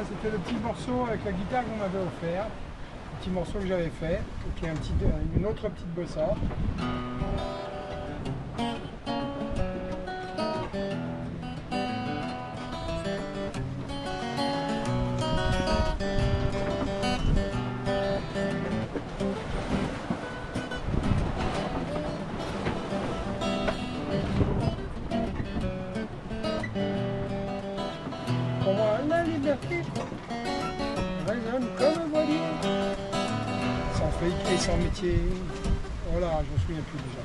c'était le petit morceau avec la guitare qu'on m'avait offert. Le petit morceau que j'avais fait, qui est une autre petite bossa. Pour moi, la liberté résonne comme un voilier. Sans fric et sans métier. Voilà, je me souviens plus déjà.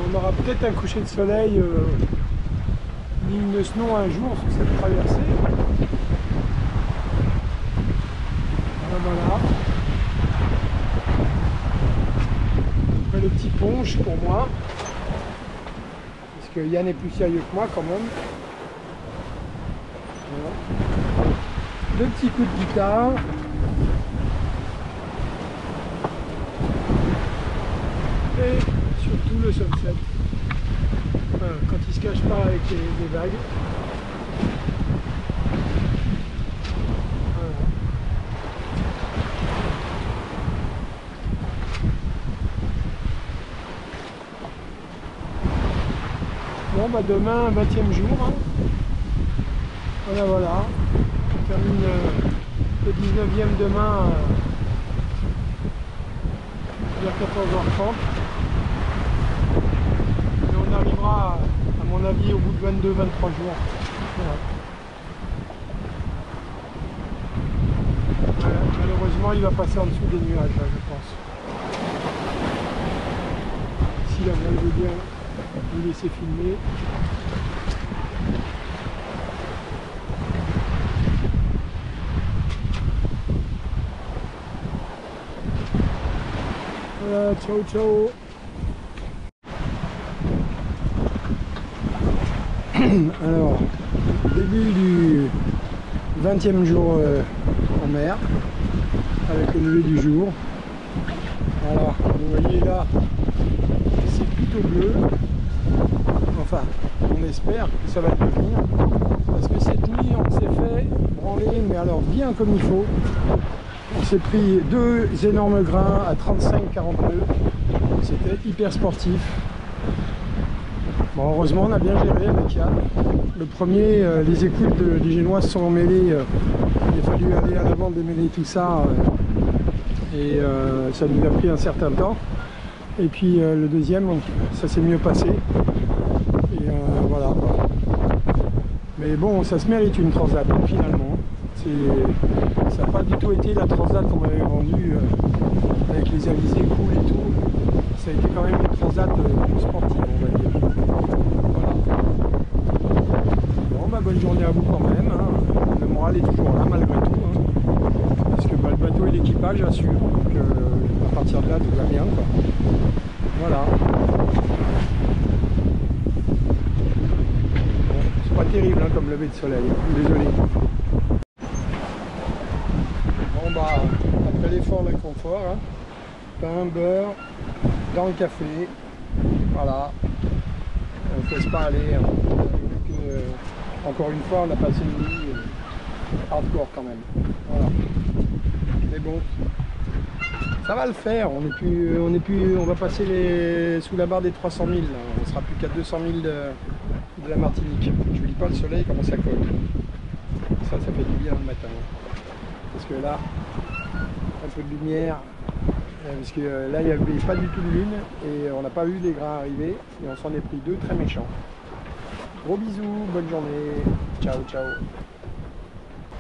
On aura peut-être un coucher de soleil digne de ce nom un jour sur cette traversée. Voilà. Après le petit ponche pour moi. Parce que Yann est plus sérieux que moi quand même. Voilà. Deux petits coups de guitare. Et surtout le sunset. Voilà, quand il se cache pas avec les vagues. Voilà. Bon bah demain 20e jour. Hein. Voilà. On termine le 19e demain vers 14h30. On arrivera, à mon avis, au bout de 22-23 jours. Voilà. Malheureusement, il va passer en dessous des nuages, là, je pense. Si la voile veut bien vous laisser filmer. Voilà, ciao ciao. Alors, début du 20e jour en mer, avec le lever du jour. Voilà, vous voyez là, c'est plutôt bleu. Enfin, on espère que ça va le devenir. Parce que cette nuit, on s'est fait branler, mais alors bien comme il faut. On s'est pris deux énormes grains à 35-40 nœuds. C'était hyper sportif. Bon, heureusement, on a bien géré avec Yann. Le premier, les écoutes des Génois se sont emmêlées. Il a fallu aller à l'avant démêler tout ça. Et ça nous a pris un certain temps. Et puis le deuxième, ça s'est mieux passé. Et voilà. Mais bon, ça se mérite une transat finalement. Ça n'a pas du tout été la transat qu'on m'avait vendue avec les alizés cool et tout. Ça a été quand même une transat sportive, on va dire. Voilà. Bon, bah, bonne journée à vous quand même. Hein. Le moral est toujours là malgré tout. Hein. Parce que bah, le bateau bateau et l'équipage assure. Donc à partir de là, tout va bien, quoi. Voilà. Bon, c'est pas terrible hein, comme lever de soleil, désolé. Bon bah, après l'effort, le confort, hein. Pain, beurre, dans le café, voilà. On ne se laisse pas aller. Hein. Encore une fois, on a passé une nuit hardcore quand même. Voilà. Mais bon, ça va le faire. On va passer sous la barre des 300 000. Là. On sera plus qu'à 200 000 de la Martinique. Je vous dis pas le soleil comment ça colle. Ça fait du bien le matin. Parce que là, un peu de lumière. Parce que là, il n'y avait pas du tout de lune et on n'a pas vu les grains arriver et on s'en est pris 2 très méchants. Gros bisous, bonne journée, ciao ciao.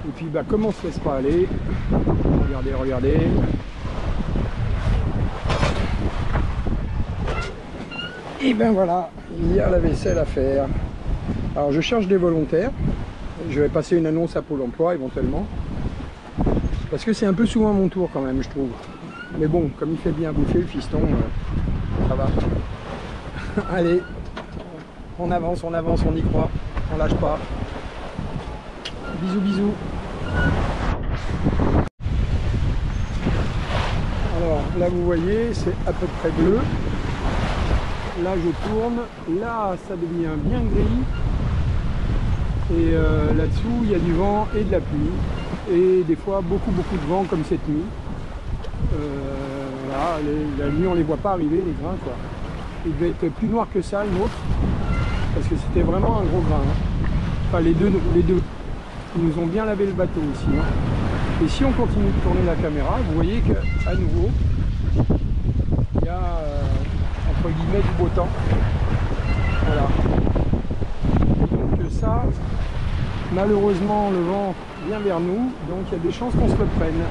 Et puis bah comme on se laisse pas aller, regardez, regardez. Et ben voilà, il y a la vaisselle à faire. Alors je cherche des volontaires, je vais passer une annonce à Pôle emploi éventuellement. Parce que c'est un peu souvent mon tour quand même je trouve. Mais bon, comme il fait bien bouffer le fiston, ça va. Allez, on avance, on y croit, on lâche pas. Bisous, bisous. Alors là vous voyez, c'est à peu près bleu. Là je tourne, là ça devient bien gris. Et là-dessous il y a du vent et de la pluie. Et des fois beaucoup de vent comme cette nuit. Voilà, la nuit on les voit pas arriver les grains quoi. Il devait être plus noir que ça le nôtre parce que c'était vraiment un gros grain. Hein. Enfin les deux, ils nous ont bien lavé le bateau aussi. Hein. Et si on continue de tourner la caméra, vous voyez qu'à nouveau il y a entre guillemets du beau temps. Voilà. Et donc ça, malheureusement le vent vient vers nous, donc il y a des chances qu'on se le prenne.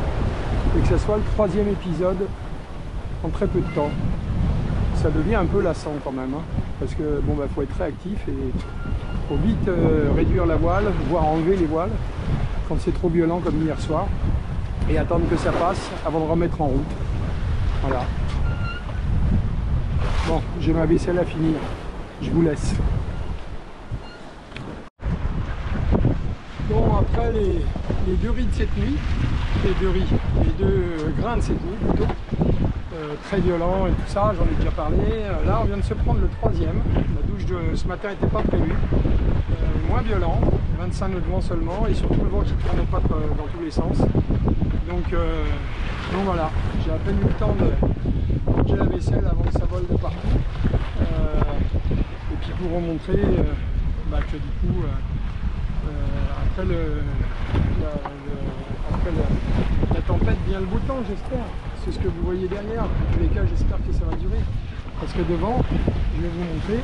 Et que ce soit le 3e épisode en très peu de temps. Ça devient un peu lassant quand même, hein, parce que bon bah faut être réactif et faut vite réduire la voile, voire enlever les voiles quand c'est trop violent comme hier soir, et attendre que ça passe avant de remettre en route. Voilà. Bon, j'ai ma vaisselle à finir, je vous laisse. Bon, après les 2 riz de cette nuit, les 2 grains de cette nuit plutôt, très violents et tout ça, j'en ai déjà parlé. Là on vient de se prendre le 3e, la douche de ce matin n'était pas prévue, moins violent, 25 nœuds de vent seulement et surtout le vent qui ne traînait pas dans tous les sens. Donc voilà, j'ai à peine eu le temps de manger la vaisselle avant que ça vole de partout. Et puis pour vous montrer que du coup après la tempête vient le beau temps, j'espère. C'est ce que vous voyez derrière. En tous les cas, j'espère que ça va durer. Parce que devant, je vais vous montrer.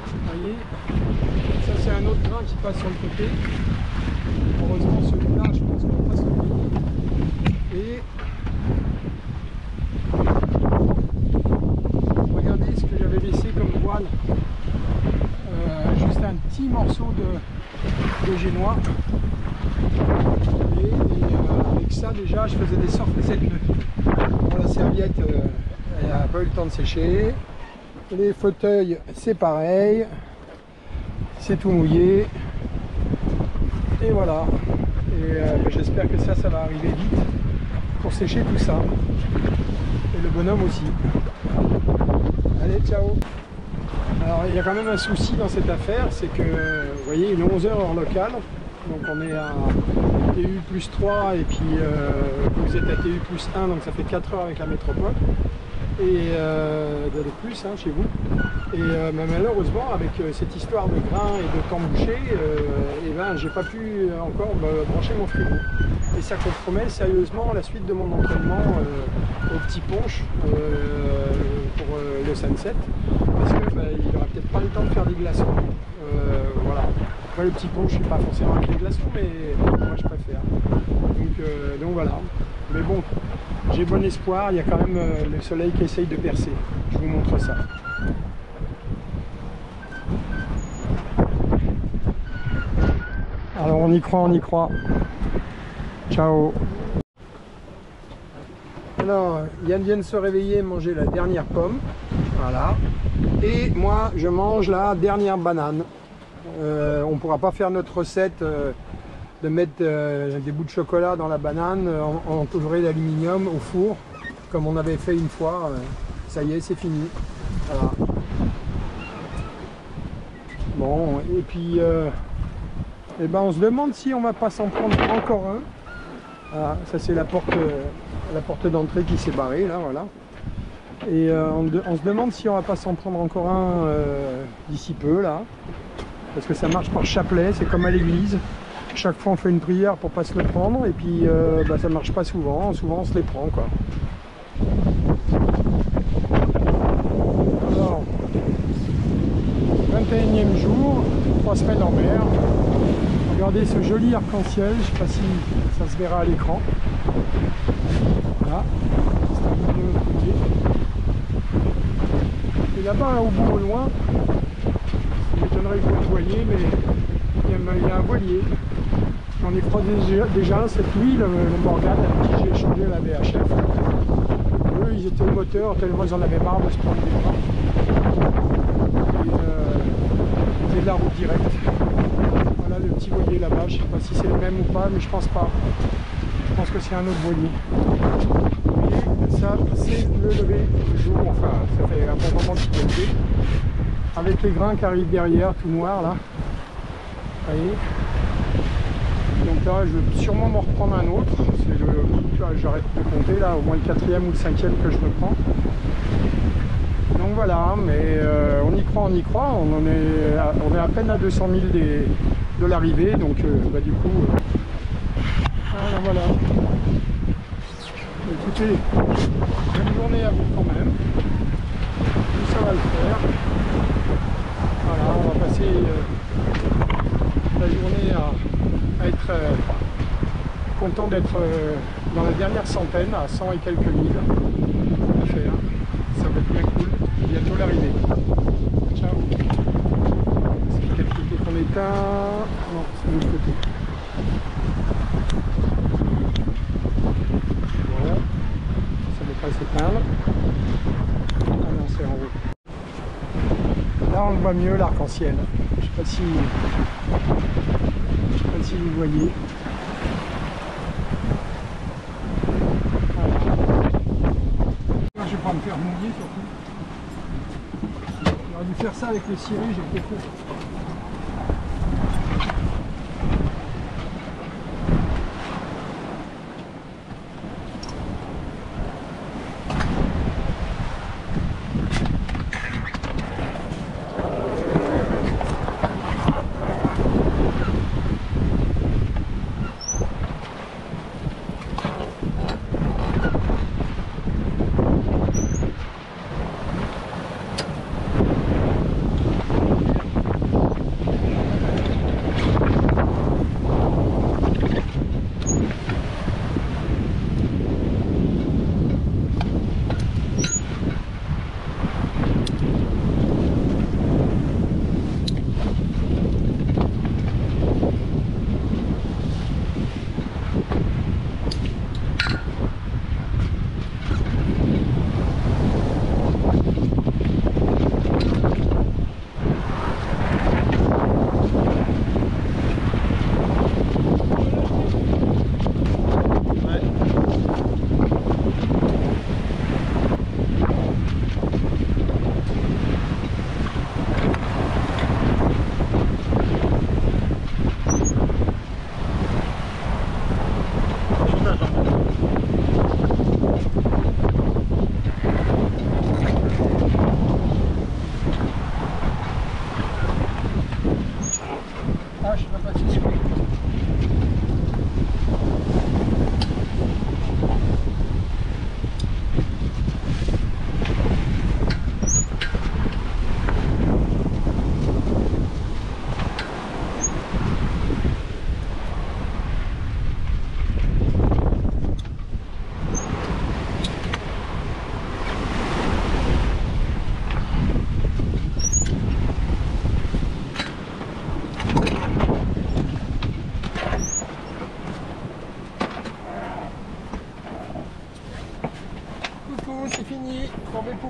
Vous voyez, ça c'est un autre grain qui passe sur le côté. Heureusement, celui-là, je pense qu'on va pas se le payer. Et regardez ce que j'avais laissé comme voile. Juste un petit morceau de génois. Et avec ça déjà je faisais des sortes de cette nœuds. Bon, la serviette elle n'a pas eu le temps de sécher. Les fauteuils c'est pareil. C'est tout mouillé. Et voilà. Et j'espère que ça va arriver vite pour sécher tout ça. Et le bonhomme aussi. Allez, ciao. Alors il y a quand même un souci dans cette affaire, c'est que vous voyez il est 11h heure locale, donc on est à TU plus 3 et puis vous êtes à TU plus 1, donc ça fait 4 heures avec la métropole et de plus hein, chez vous. Et malheureusement avec cette histoire de grains et de temps bouché, et ben j'ai pas pu encore brancher mon frigo. Et ça compromet sérieusement la suite de mon entraînement au petit ponche pour le sunset. Parce que il n'aura peut-être pas le temps de faire des glaçons. Voilà. Après le petit pont, je ne suis pas forcément avec les glaçons, mais moi je préfère. Donc voilà. Mais bon, j'ai bon espoir, il y a quand même le soleil qui essaye de percer. Je vous montre ça. on y croit, on y croit. Ciao. Alors, Yann vient de se réveiller et manger la dernière pomme. Voilà. Et moi, je mange la dernière banane. On ne pourra pas faire notre recette de mettre des bouts de chocolat dans la banane entourée d'aluminium au four, comme on avait fait une fois. Ça y est, c'est fini. Voilà. Bon, et puis, eh ben, on se demande si on va pas s'en prendre encore un. Voilà, ça c'est la porte d'entrée qui s'est barrée, là, voilà. Et on se demande si on va pas s'en prendre encore un d'ici peu, là. Parce que ça marche par chapelet, c'est comme à l'église. Chaque fois on fait une prière pour pas se le prendre, et puis bah, ça marche pas souvent, on se les prend, quoi. Alors, 21e jour, 3 semaines en mer. Regardez ce joli arc-en-ciel, je sais pas si ça se verra à l'écran. Voilà, c'est un peu de l'autre côté. Et là-bas, au bout, au loin, ça m'étonnerait que vous le voyez, mais il y a un voilier. J'en ai croisé déjà cette nuit, le Morgan avec qui j'ai échangé la VHF. Eux, ils étaient au moteur, tellement ils en avaient marre de se prendre des bras. Et ils faisaient de la route directe. Voilà le petit voilier là-bas, je ne sais pas si c'est le même ou pas, mais je pense pas. Je pense que c'est un autre voilier. Et ça, c'est le lever du jour, enfin, ça fait un bon moment qu'il est levé. Avec les grains qui arrivent derrière, tout noir là. Vous voyez. Donc là, je vais sûrement m'en reprendre un autre. J'arrête de compter là, au moins le 4e ou le 5e que je me prends. Donc voilà, mais on y croit, on y croit. On est à peine à 200 000 de l'arrivée, donc bah, du coup, voilà. Écoutez, bonne journée à vous quand même. Tout ça va le faire. Voilà, on va passer la journée à être content d'être dans la dernière centaine, à 100 et quelques mille à faire. Ça va être bien cool. Bientôt l'arrivée. Ciao. C'est quel côté qu'on éteint? Non, c'est l'autre côté. Voilà. Ça ne va pas s'éteindre. Ah non, c'est en haut. Là, on le voit mieux, l'arc-en-ciel. Je ne sais pas si vous voyez. Moi, je vais pas me faire mouiller surtout. J'aurais dû faire ça avec le ciré, j'ai fait faux.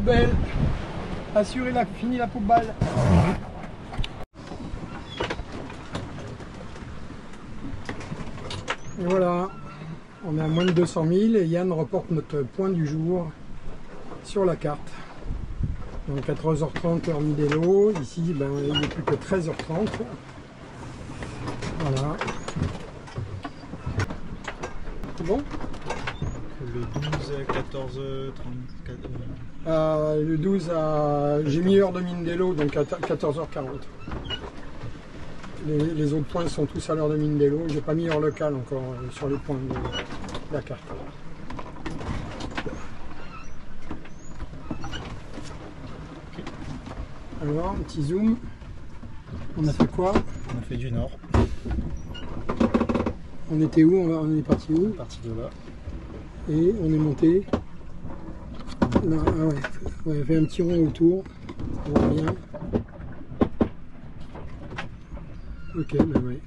poubelle. Assurez la fini la poubelle. Et voilà, on est à moins de 200 000 et Yann reporte notre point du jour sur la carte. Donc 14h30 heure Mindelo, ici ben, il n'est plus que 13h30. Voilà. C'est bon? Le 12 à 14h34. Le 12 à... J'ai mis heure de Mindelo, donc à 14h40. Les autres points sont tous à l'heure de Mindelo. J'ai pas mis heure locale encore sur les points de la carte. Alors, un petit zoom. On a fait quoi? On a fait du nord. On était où? On est parti où? Parti de là. Et on est monté. Là, ah ouais. On a fait un petit rond autour. On voit bien. Ok, ben ouais.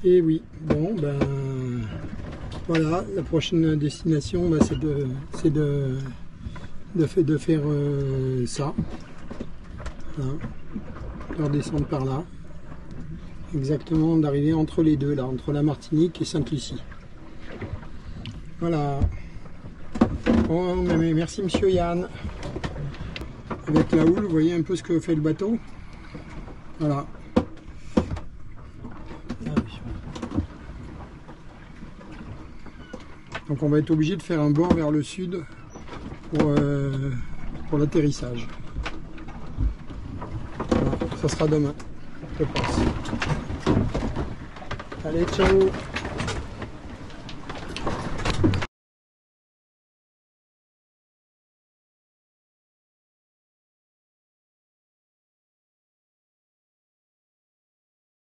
Et oui, bon, ben voilà, la prochaine destination, ben, c'est de faire ça. Hein, de redescendre par là. Exactement, d'arriver entre les deux, là, entre la Martinique et Sainte-Lucie. Voilà. Bon, mais merci monsieur Yann. Avec la houle, vous voyez un peu ce que fait le bateau. Voilà. Donc on va être obligé de faire un bord vers le sud pour l'atterrissage. Voilà, ça sera demain, je pense. Allez, ciao!